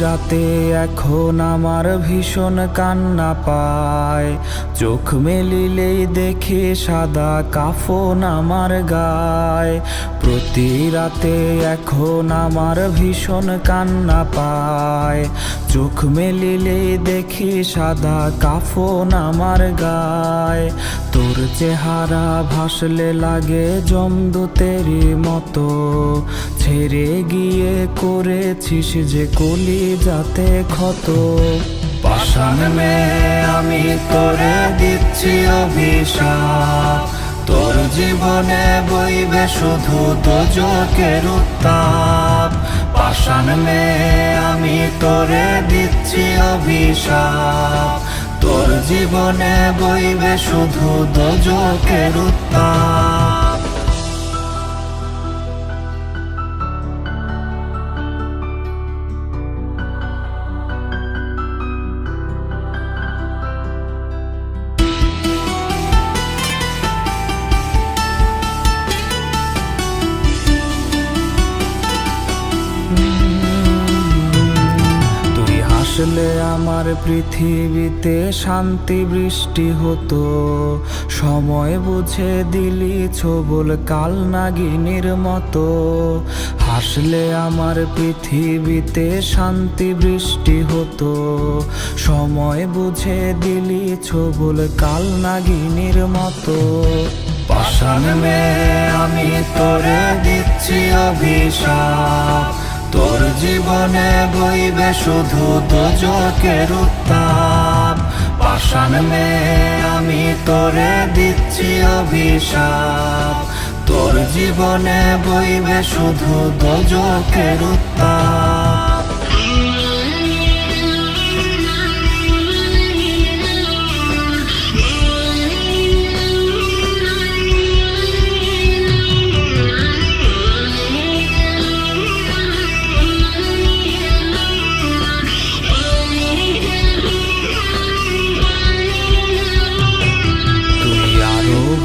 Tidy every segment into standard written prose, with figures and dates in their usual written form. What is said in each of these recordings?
রাতে এখন আমার ভীষণ কান্না পায়, চোখ মেলিলেই দেখি সাদা কাফন আমার গায়। প্রতি রাতে এখন আমার ভীষণ কান্না পায়, চোখ মেলিলেই দেখি সাদা কাফন আমার গায়। তোর চেহারা ভাসলে লাগে যমদূতেরই মতো, ছেড়ে গিয়ে করেছিস যে কলিজাতে ক্ষত। পাষাণ মেয়ে আমি তোরে দিচ্ছি অভিশাপ, তোর জীবনে বইবে শুধু দোজকের উত্তাপ। পাষাণ মেয়ে আমি তোরে দিচ্ছি অভিশাপ, তোর জীবনে বইবে শুধু দোজকের উত্তাপ। আসলে আমার পৃথিবীতে শান্তি বৃষ্টি হতো, সময় বুঝে দিলি ছোবল কাল নাগিনীর মতো। হাসলে আমার পৃথিবীতে শান্তি বৃষ্টি হতো, সময় বুঝে দিলি ছোবল কাল নাগিনীর মতো। পাষাণ মেয়ে আমি তোরে দিচ্ছি অভিশাপ, তোর জীবনে বইবে শুধু দোজকের উত্তাপ। পাষাণ মেয়ে আমি তোরে দিচ্ছি অভিশাপ, তোর জীবনে বইবে শুধু দোজকের উত্তাপ।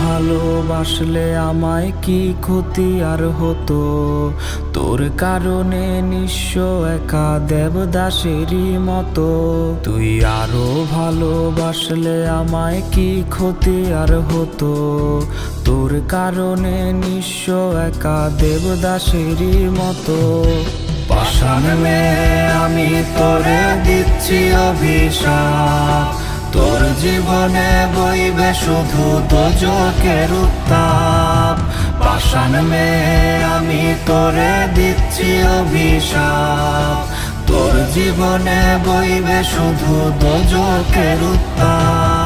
ভালোবাসলে আমায় কি ক্ষতি আর হতো, তোর কারণে নিঃস্ব একা দেবদাসেরই মতো। তুই আরো ভালোবাসলে আমায় কি ক্ষতি আর হতো, তোর কারণে নিঃস্ব একা দেবদাসেরই মতো। পাষাণ মেয়ে আমি তোরে দিচ্ছি অভিশাপ, তোর জীবনে বইবে শুধু দোজকের উত্তাপ। পাষাণ মেয়ে আমি তোরে দিচ্ছি অভিশাপ, তোর জীবনে বইবে শুধু দোজকের উত্তাপ।